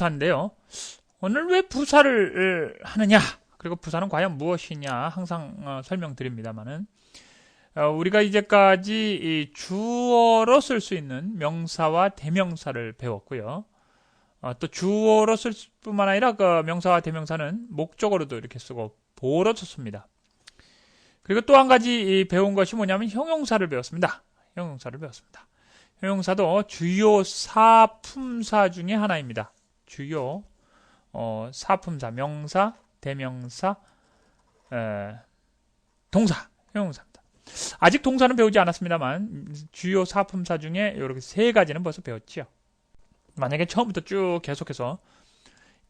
부타인데요. 오늘 왜 부사를 하느냐? 그리고 부사는 과연 무엇이냐? 항상 설명드립니다만은 우리가 이제까지 이 주어로 쓸 수 있는 명사와 대명사를 배웠고요. 또 주어로 쓸 뿐만 아니라 그 명사와 대명사는 목적어로도 이렇게 쓰고 보어로도 씁니다. 그리고 또 한 가지 배운 것이 뭐냐면 형용사를 배웠습니다. 형용사도 주요 사품사 중에 하나입니다. 주요 사품사, 명사, 대명사, 동사, 형용사입니다. 아직 동사는 배우지 않았습니다만 주요 사품사 중에 이렇게 세 가지는 벌써 배웠죠. 만약에 처음부터 쭉 계속해서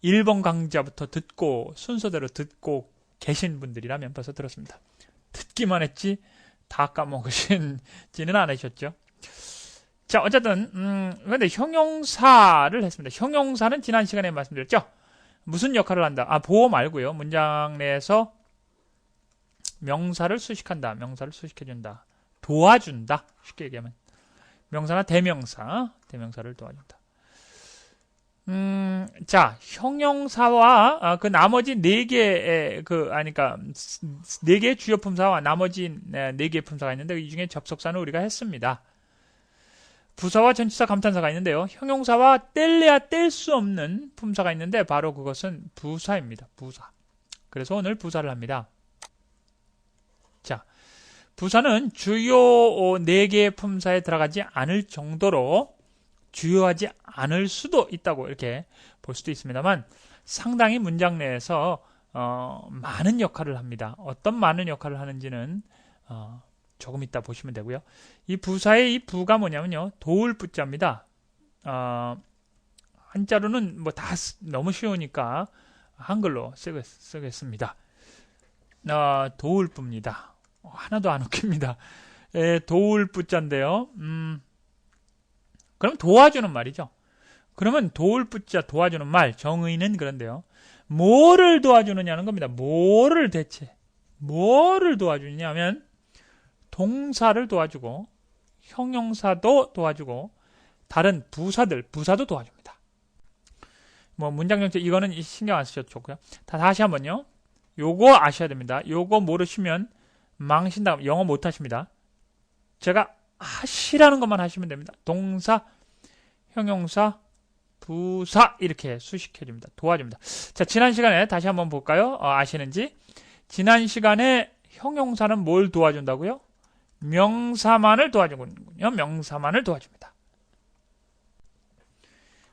1번 강좌부터 듣고 순서대로 듣고 계신 분들이라면 벌써 들었습니다. 듣기만 했지 다 까먹으신지는 않으셨죠. 자, 어쨌든 근데 형용사를 했습니다. 형용사는 지난 시간에 말씀드렸죠. 무슨 역할을 한다? 보어 말고요. 문장 내에서 명사를 수식한다. 명사를 수식해준다. 도와준다. 쉽게 얘기하면 명사나 대명사를 도와준다. 자, 형용사와 그 나머지 네 개의 네 개의 주요 품사와 나머지 네 개의 품사가 있는데 이 중에 접속사는 우리가 했습니다. 부사와 전치사, 감탄사가 있는데요. 형용사와 뗄래야 뗄 수 없는 품사가 있는데 바로 그것은 부사입니다. 부사. 그래서 오늘 부사를 합니다. 자, 부사는 주요 4개의 품사에 들어가지 않을 정도로 주요하지 않을 수도 있다고 이렇게 볼 수도 있습니다만 상당히 문장 내에서 많은 역할을 합니다. 어떤 많은 역할을 하는지는 조금 이따 보시면 되고요. 이 부사의 이 부가 뭐냐면요. 도울 부자입니다. 한자로는 뭐 다 너무 쉬우니까 한글로 쓰겠습니다. 도울 부입니다. 하나도 안 웃깁니다. 도울 부자인데요. 그럼 도와주는 말이죠. 그러면 도울 부자 도와주는 말 정의는 그런데요. 뭐를 도와주느냐는 겁니다. 뭐를 도와주냐면 동사를 도와주고 형용사도 도와주고 다른 부사도 도와줍니다. 뭐 문장 전체 이거는 신경 안 쓰셔도 좋고요. 다시 한번요. 요거 아셔야 됩니다. 요거 모르시면 망신다. 영어 못 하십니다. 제가 하시라는 것만 하시면 됩니다. 동사, 형용사, 부사 이렇게 수식해 줍니다. 도와줍니다. 자, 지난 시간에 다시 한번 볼까요? 아시는지? 지난 시간에 형용사는 뭘 도와준다고요? 명사만을 도와주군요. 명사만을 도와줍니다.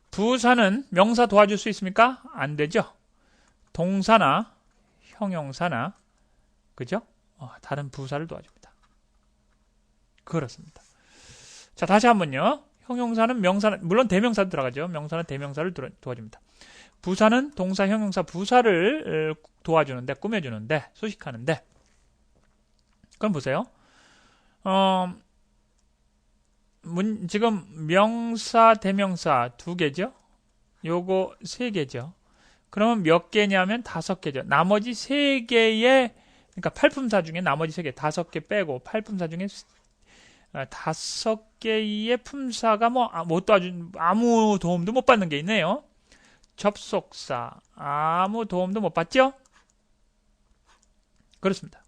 부사는 명사 도와줄 수 있습니까? 안 되죠. 동사나 형용사나 그죠? 다른 부사를 도와줍니다. 그렇습니다. 자, 다시 한번요. 형용사는 명사는 물론 대명사도 들어가죠. 명사는 대명사를 도와줍니다. 부사는 동사, 형용사, 부사를 도와주는데 꾸며주는데 수식하는데 그럼 보세요. 지금 명사, 대명사 2개죠. 요거 3개죠. 그러면 몇 개냐면 5개죠. 나머지 3개의 그러니까 8품사 중에 나머지 3개, 5개 빼고 8품사 중에 5개의 품사가 못 도와준 아무 도움도 못 받는 게 있네요. 접속사 아무 도움도 못 받죠? 그렇습니다.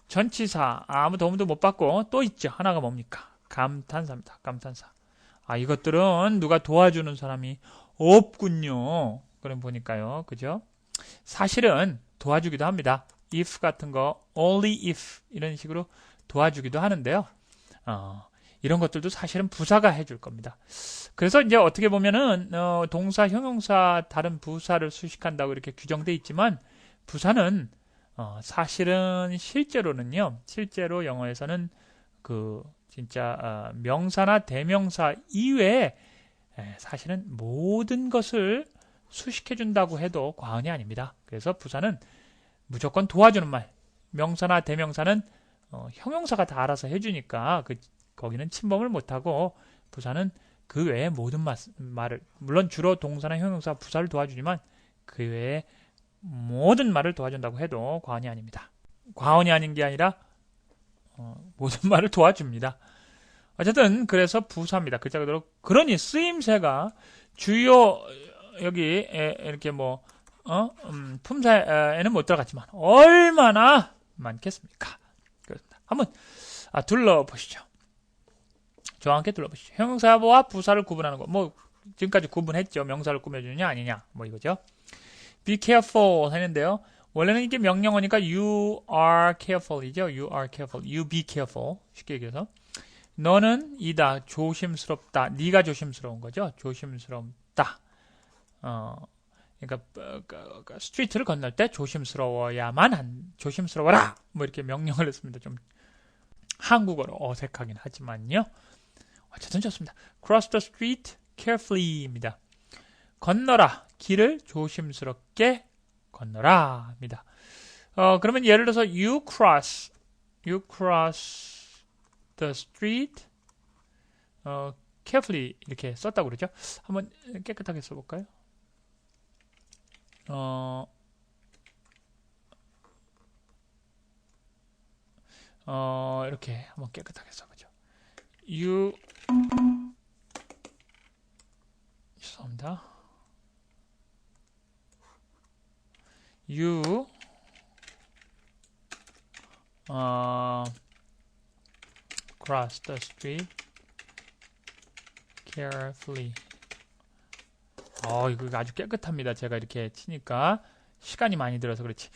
전치사 아무 도움도 못 받고 또 있죠. 하나가 뭡니까? 감탄사입니다. 감탄사. 이것들은 누가 도와주는 사람이 없군요. 그럼 보니까요. 그죠? 사실은 도와주기도 합니다. if 같은 거, only if 이런 식으로 도와주기도 하는데요. 이런 것들도 사실은 부사가 해줄 겁니다. 그래서 이제 어떻게 보면은 동사, 형용사, 다른 부사를 수식한다고 이렇게 규정돼 있지만 부사는 사실은 실제로 영어에서는 진짜 명사나 대명사 이외에 사실은 모든 것을 수식해준다고 해도 과언이 아닙니다. 그래서 부사는 무조건 도와주는 말, 명사나 대명사는 형용사가 다 알아서 해주니까 거기는 침범을 못하고 부사는 그 외에 모든 말을 물론 주로 동사나 형용사, 부사를 도와주지만 그 외에 모든 말을 도와준다고 해도 과언이 아닙니다. 과언이 아닌 게 아니라 모든 말을 도와줍니다. 어쨌든 그래서 부사입니다. 글자 그대로. 그러니 쓰임새가 주요 여기 이렇게 뭐 품사에는 못 들어갔지만 얼마나 많겠습니까? 그렇습니다. 한번 둘러보시죠. 저와 함께 둘러보시죠. 형용사와 부사를 구분하는 거. 뭐 지금까지 구분했죠. 명사를 꾸며주느냐 아니냐 뭐 이거죠. Be careful 했는데요. 원래는 이게 명령어니까 you are careful이죠. You are careful. You be careful. 쉽게 얘기해서 너는 이다. 조심스럽다. 네가 조심스러운 거죠. 조심스럽다. 그러니까 스트리트를 건널 때 조심스러워라. 뭐 이렇게 명령을 했습니다. 좀 한국어로 어색하긴 하지만요. 어쨌든 좋습니다. Cross the street carefully입니다. 건너라. 길을 조심스럽게 건너라입니다. 그러면 예를 들어서 you cross the street carefully 이렇게 썼다고 그러죠. 한번 깨끗하게 써볼까요? 이렇게 한번 깨끗하게 써보죠. 죄송합니다. You cross the street carefully. 이거 아주 깨끗합니다. 제가 이렇게 치니까 시간이 많이 들어서 그렇지.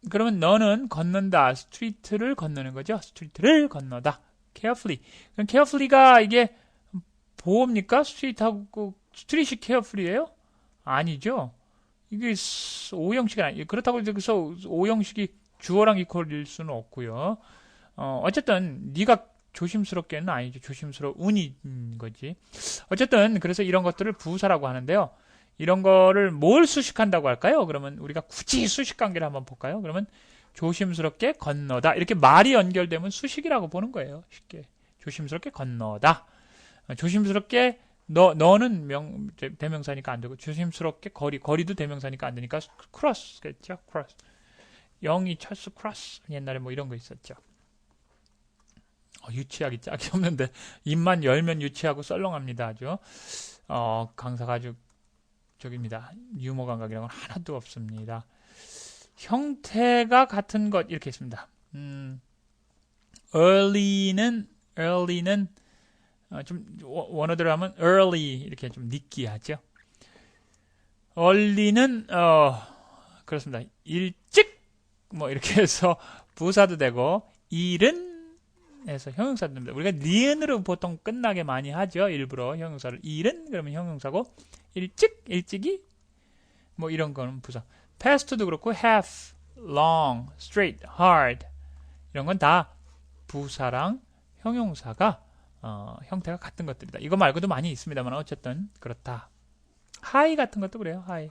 그러면 너는 걷는다. 스트리트를 건너는 거죠. 스트리트를 건너다. carefully. 그럼 carefully가 이게 보호입니까? 스트릿이 carefully예요? 아니죠. 이게 오형식이 아니에요. 그렇다고 여기서 오형식이 주어랑 이퀄일 수는 없고요. 어쨌든 네가 조심스럽게는 아니죠. 조심스러운인 거지. 어쨌든 그래서 이런 것들을 부사라고 하는데요. 이런 거를 뭘 수식한다고 할까요? 그러면 우리가 굳이 수식 관계를 한번 볼까요? 그러면 조심스럽게 건너다. 이렇게 말이 연결되면 수식이라고 보는 거예요. 쉽게. 조심스럽게 건너다. 조심스럽게 너는 대명사니까 안 되고 조심스럽게 거리도 대명사니까 안 되니까 cross겠죠. cross. 영이 철수 cross. 옛날에 뭐 이런 거 있었죠. 유치하기 짝이 없는데 입만 열면 유치하고 썰렁합니다. 아주 강사가 아주 저기입니다. 유머 감각이라는 건 하나도 없습니다. 형태가 같은 것 이렇게 있습니다. early는 좀 원어대로 하면 early 이렇게 좀 느끼하죠. early는 그렇습니다. 일찍 뭐 이렇게 해서 부사도 되고 일은 해서 형용사도 됩니다. 우리가 니은으로 보통 끝나게 많이 하죠. 일부러 형용사를 일은 그러면 형용사고 일찍이 뭐 이런 거는 부사. past도 그렇고 have, long, straight, hard 이런 건 다 부사랑 형용사가 형태가 같은 것들이다. 이거 말고도 많이 있습니다만 어쨌든 그렇다. high 같은 것도 그래요. high.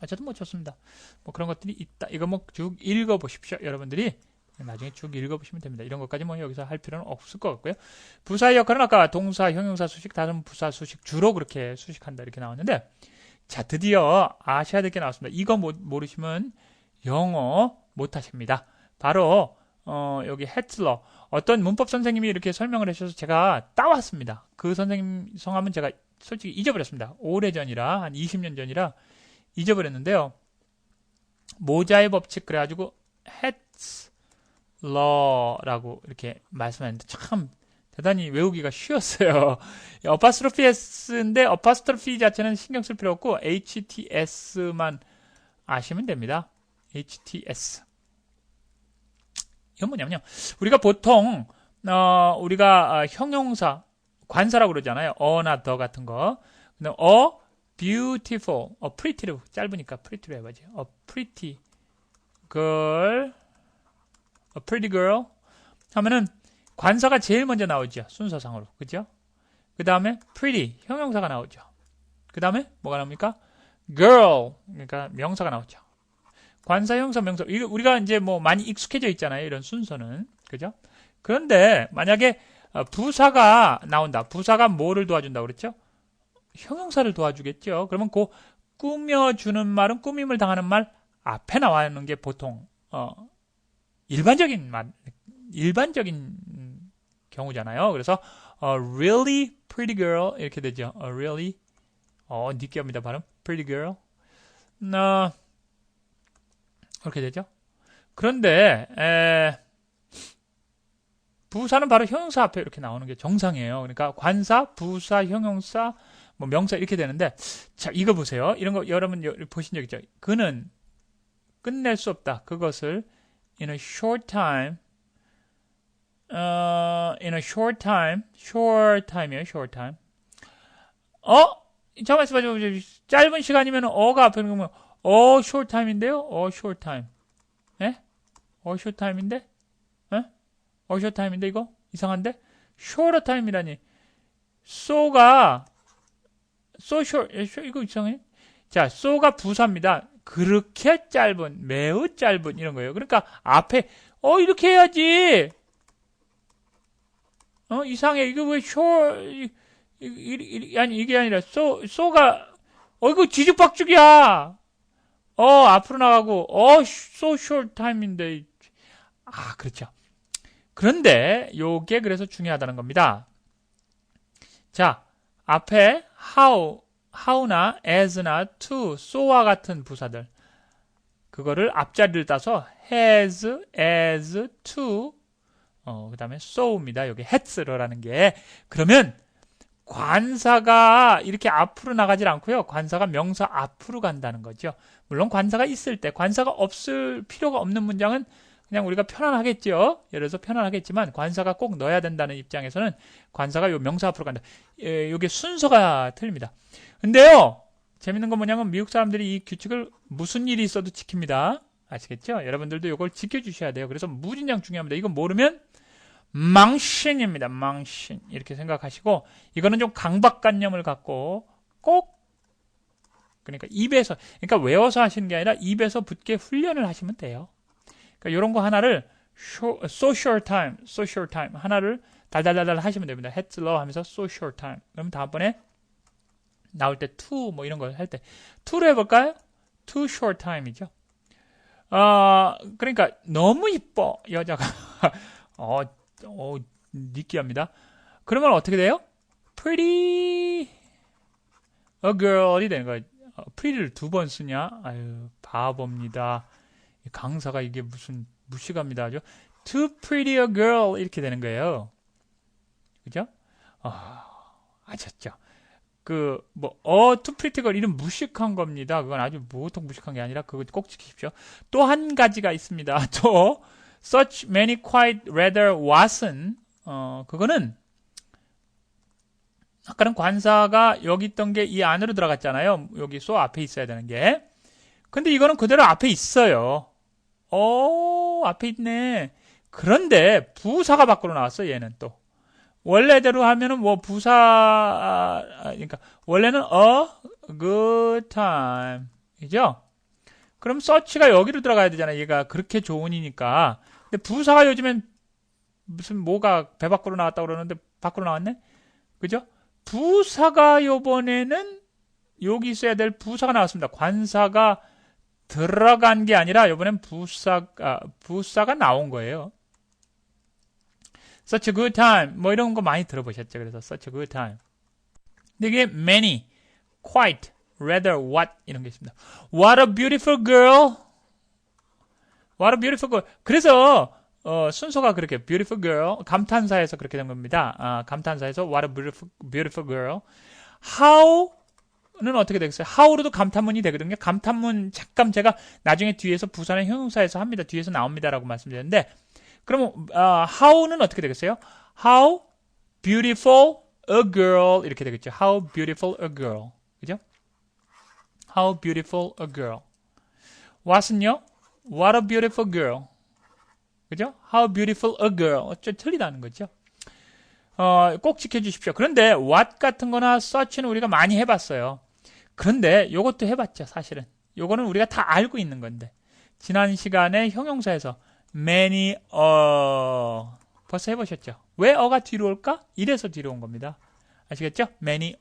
어쨌든 뭐 좋습니다. 뭐 그런 것들이 있다. 이거 뭐 쭉 읽어보십시오. 여러분들이 나중에 쭉 읽어보시면 됩니다. 이런 것까지 뭐 여기서 할 필요는 없을 것 같고요. 부사의 역할은 아까 동사, 형용사, 수식, 다른 부사, 수식 주로 그렇게 수식한다 이렇게 나왔는데 자 드디어 아셔야 될 게 나왔습니다. 이거 모르시면 영어 못하십니다. 바로 여기 헤틀러 어떤 문법 선생님이 이렇게 설명을 해주셔서 제가 따왔습니다. 그 선생님 성함은 제가 솔직히 잊어버렸습니다. 오래전이라 한 20년 전이라 잊어버렸는데요. 모자의 법칙 그래가지고 헤틀러라고 이렇게 말씀하셨는데 참 대단히 외우기가 쉬웠어요. 어파스트로피 S인데 어파스트로피 자체는 신경 쓸 필요 없고 HTS만 아시면 됩니다. HTS. 이건 뭐냐면요. 우리가 보통 우리가 형용사 관사라고 그러잖아요. 어나 더 같은 거. 근데 beautiful, pretty로 짧으니까 pretty로 해봐야지. pretty girl, pretty girl 하면은 관사가 제일 먼저 나오죠. 순서상으로. 그죠? 그 다음에 pretty, 형용사가 나오죠. 그 다음에 뭐가 나옵니까? girl, 그러니까 명사가 나오죠. 관사, 형사, 명사. 이거 우리가 이제 뭐 많이 익숙해져 있잖아요. 이런 순서는. 그죠? 그런데 만약에 부사가 나온다. 부사가 뭐를 도와준다고 그랬죠? 형용사를 도와주겠죠. 그러면 그 꾸며주는 말은 꾸밈을 당하는 말 앞에 나와있는 게 보통 일반적인 경우잖아요. 그래서 really pretty girl 이렇게 되죠. A really 느끼합니다, 발음. pretty girl. 그렇게 되죠. 그런데, 부사는 바로 형용사 앞에 이렇게 나오는 게 정상이에요. 그러니까 관사, 부사, 형용사, 뭐 명사 이렇게 되는데, 자, 이거 보세요. 이런 거 여러분 보신 적 있죠? 그는 끝낼 수 없다. 그것을 in a short time, in a short time이에요, short time. 잠깐만 있어봐요. 짧은 시간이면 어가 앞에 있는 거면 short time인데요? short time. 예? short time인데? short time인데 이거? 이상한데? shorter time이라니. so가 so short, 이거 이상해. 자, so가 부사입니다. 그렇게 짧은, 매우 짧은 이런 거예요. 그러니까 앞에 이렇게 해야지. 이상해. 이거 왜 short 아니 이게 아니라 so가 이거 뒤죽박죽이야. 앞으로 나가고 so short time인데. 그렇죠. 그런데 요게 그래서 중요하다는 겁니다. 자, 앞에 how나 as나 to, so와 같은 부사들 그거를 앞자리를 따서 has, as, to 그 다음에 so입니다. 여기 has라는 게. 그러면 관사가 이렇게 앞으로 나가질 않고요. 관사가 명사 앞으로 간다는 거죠. 물론 관사가 있을 때, 관사가 없을 필요가 없는 문장은 그냥 우리가 편안하겠죠. 예를 들어서 편안하겠지만 관사가 꼭 넣어야 된다는 입장에서는 관사가 요 명사 앞으로 간다. 요게 순서가 틀립니다. 근데요, 재밌는 건 뭐냐면 미국 사람들이 이 규칙을 무슨 일이 있어도 지킵니다. 아시겠죠? 여러분들도 이걸 지켜주셔야 돼요. 그래서 무진장 중요합니다. 이거 모르면 망신입니다. 망신. 이렇게 생각하시고, 이거는 좀 강박관념을 갖고 꼭, 그러니까 입에서, 그러니까 외워서 하시는 게 아니라 입에서 붙게 훈련을 하시면 돼요. 그러니까 이런 거 하나를 so short time 하나를 달달달달 하시면 됩니다. had law 하면서 so short time. 그럼 다음번에 나올 때 to 뭐 이런 거 할 때 to로 해볼까요? too short time이죠. 그러니까 너무 이뻐 여자가 느끼합니다. 그러면 어떻게 돼요? pretty a girl이 되는 거예요. pretty를 두 번 쓰냐? 아유 바보입니다. 강사가 이게 무슨 무식합니다. 아주 too pretty a girl 이렇게 되는 거예요. 그죠? 아셨죠? too pretty girl 이름 무식한 겁니다. 그건 아주 보통 무식한 게 아니라 그거 꼭 지키십시오. 또 한 가지가 있습니다. 또 such many quite rather wasn't 그거는 아까는 관사가 여기 있던 게 이 안으로 들어갔잖아요. 여기 so 앞에 있어야 되는 게. 근데 이거는 그대로 앞에 있어요. 앞에 있네. 그런데 부사가 밖으로 나왔어. 얘는 또 원래대로 하면은 뭐 부사 그러니까 원래는 a good time 이죠. 그럼 such가 여기로 들어가야 되잖아요. 얘가 그렇게 좋으니까. 근데 부사가 요즘엔 무슨 뭐가 배 밖으로 나왔다고 그러는데 밖으로 나왔네. 그죠? 부사가 요번에는 여기 있어야 될 부사가 나왔습니다. 관사가 들어간 게 아니라 이번엔 부사가 나온 거예요. Such a good time 뭐 이런 거 많이 들어보셨죠. 그래서 such a good time. 근데 이게 many, quite, rather, what 이런 게 있습니다. What a beautiful girl. What a beautiful girl. 그래서 순서가 그렇게 beautiful girl 감탄사에서 그렇게 된 겁니다. 감탄사에서 what a beautiful girl. How는 어떻게 되겠어요? How로도 감탄문이 되거든요. 감탄문 잠깐 제가 나중에 뒤에서 부사는 형용사에서 합니다. 뒤에서 나옵니다라고 말씀드렸는데 그러면 how는 어떻게 되겠어요? How beautiful a girl 이렇게 되겠죠. How beautiful a girl. 그죠? How beautiful a girl. what은요? What a beautiful girl. 그죠? How beautiful a girl. 좀 틀리다는 거죠. 꼭 지켜주십시오. 그런데 what 같은 거나 such는 우리가 많이 해봤어요. 그런데 요것도 해봤죠, 사실은. 요거는 우리가 다 알고 있는 건데. 지난 시간에 형용사에서 many, 벌써 해보셨죠? 왜 어가 뒤로 올까? 이래서 뒤로 온 겁니다. 아시겠죠? many,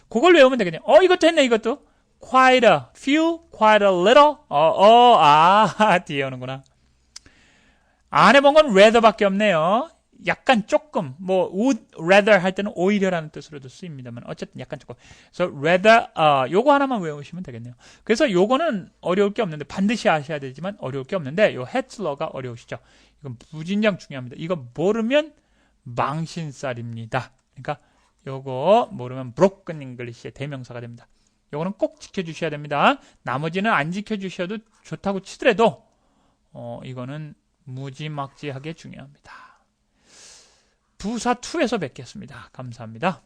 그걸 외우면 되겠네요. 이것도 했네, 이것도. quite a few, quite a little, 뒤에 오는구나. 안 해본 건 rather밖에 없네요. 약간 조금 뭐 would rather 할 때는 오히려라는 뜻으로도 쓰입니다만 어쨌든 약간 조금. 그래서 rather 요거 하나만 외우시면 되겠네요. 그래서 요거는 어려울 게 없는데 반드시 아셔야 되지만 어려울 게 없는데 요 해틀러가 어려우시죠. 이건 무진장 중요합니다. 이거 모르면 망신살입니다. 그러니까 요거 모르면 broken English의 대명사가 됩니다. 요거는 꼭 지켜주셔야 됩니다. 나머지는 안 지켜주셔도 좋다고 치더라도 이거는 무지막지하게 중요합니다. 부사 2에서 뵙겠습니다. 감사합니다.